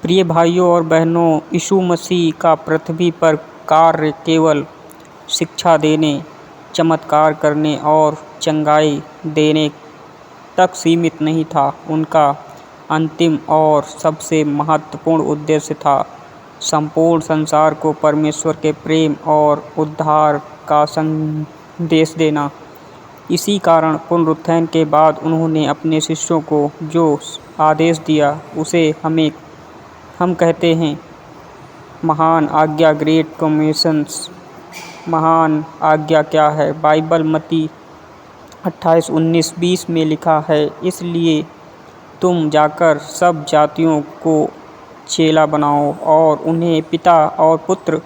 प्रिय भाइयों और बहनों, यीशु मसीह का पृथ्वी पर कार्य केवल शिक्षा देने, चमत्कार करने और चंगाई देने तक सीमित नहीं था। उनका अंतिम और सबसे महत्वपूर्ण उद्देश्य था संपूर्ण संसार को परमेश्वर के प्रेम और उद्धार का संदेश देना। इसी कारण पुनरुत्थान के बाद उन्होंने अपने शिष्यों को जो आदेश दिया उसे हम कहते हैं महान आज्ञा, ग्रेट कमीशंस। महान आज्ञा क्या है? बाइबल मत्ती 28:19-20 में लिखा है, इसलिए तुम जाकर सब जातियों को चेला बनाओ और उन्हें पिता और पुत्र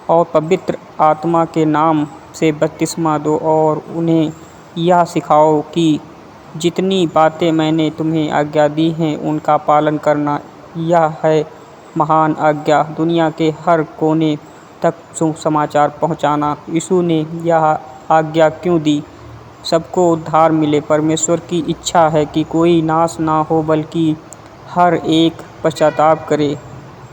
और पवित्र आत्मा के नाम से बपतिस्मा दो और उन्हें यह सिखाओ कि जितनी बातें मैंने तुम्हें आज्ञा दी हैं उनका पालन करना। यह है महान आज्ञा, दुनिया के हर कोने तक सुसमाचार पहुंचाना। यीशु ने यह आज्ञा क्यों दी? सबको उद्धार मिले। परमेश्वर की इच्छा है कि कोई नाश ना हो बल्कि हर एक पश्चाताप करे,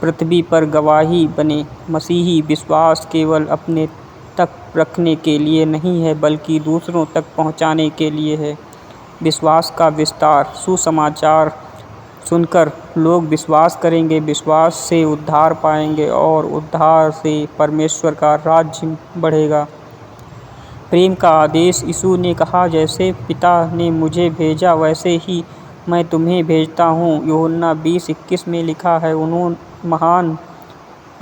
पृथ्वी पर गवाही बने। मसीही विश्वास केवल अपने तक रखने के लिए नहीं है बल्कि दूसरों तक पहुंचाने के लिए है। विश्वास का विस्तार। सुसमाचार सुनकर लोग विश्वास करेंगे, विश्वास से उद्धार पाएंगे और उद्धार से परमेश्वर का राज्य बढ़ेगा। प्रेम का आदेश। यीशु ने कहा, जैसे पिता ने मुझे भेजा वैसे ही मैं तुम्हें भेजता हूँ। यूहन्ना 20:21 में लिखा है। महान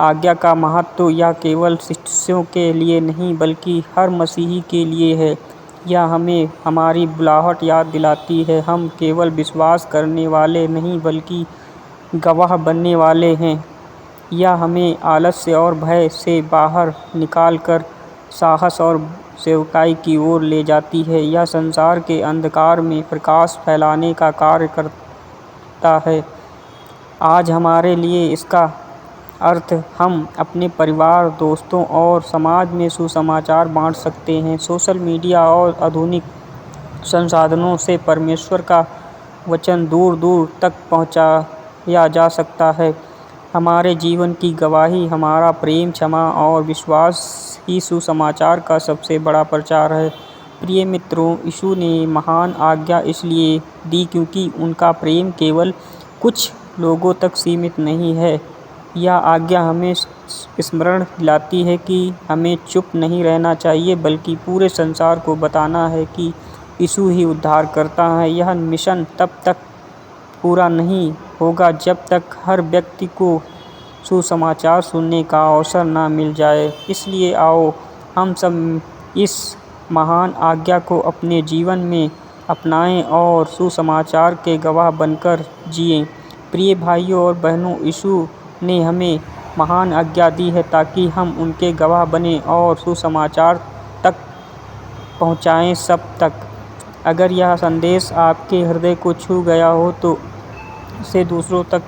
आज्ञा का महत्व यह केवल शिष्यों के लिए नहीं बल्कि हर मसीही के लिए है। यह हमें हमारी बुलाहट याद दिलाती है। हम केवल विश्वास करने वाले नहीं बल्कि गवाह बनने वाले हैं। यह हमें आलस्य और भय से बाहर निकालकर साहस और सेवकाई की ओर ले जाती है। यह संसार के अंधकार में प्रकाश फैलाने का कार्य करता है। आज हमारे लिए इसका अर्थ हम अपने परिवार, दोस्तों और समाज में सुसमाचार बांट सकते हैं। सोशल मीडिया और आधुनिक संसाधनों से परमेश्वर का वचन दूर दूर तक पहुंचाया जा सकता है। हमारे जीवन की गवाही, हमारा प्रेम, क्षमा और विश्वास ही सुसमाचार का सबसे बड़ा प्रचार है। प्रिय मित्रों, यीशु ने महान आज्ञा इसलिए दी क्योंकि उनका प्रेम केवल कुछ लोगों तक सीमित नहीं है। यह आज्ञा हमें स्मरण दिलाती है कि हमें चुप नहीं रहना चाहिए बल्कि पूरे संसार को बताना है कि यीशु ही उद्धार करता है। यह मिशन तब तक पूरा नहीं होगा जब तक हर व्यक्ति को सुसमाचार सुनने का अवसर न मिल जाए। इसलिए आओ हम सब इस महान आज्ञा को अपने जीवन में अपनाएं और सुसमाचार के गवाह बनकर जिएं। प्रिय भाइयों और बहनों, यीशु ने हमें महान आज्ञा दी है ताकि हम उनके गवाह बनें और सुसमाचार तक पहुंचाएं सब तक। अगर यह संदेश आपके हृदय को छू गया हो तो इसे दूसरों तक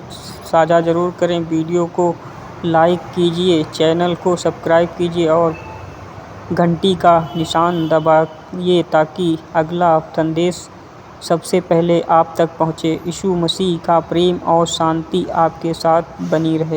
साझा ज़रूर करें। वीडियो को लाइक कीजिए, चैनल को सब्सक्राइब कीजिए और घंटी का निशान दबाइए ताकि अगला संदेश सबसे पहले आप तक पहुंचे। यीशु मसीह का प्रेम और शांति आपके साथ बनी रहे।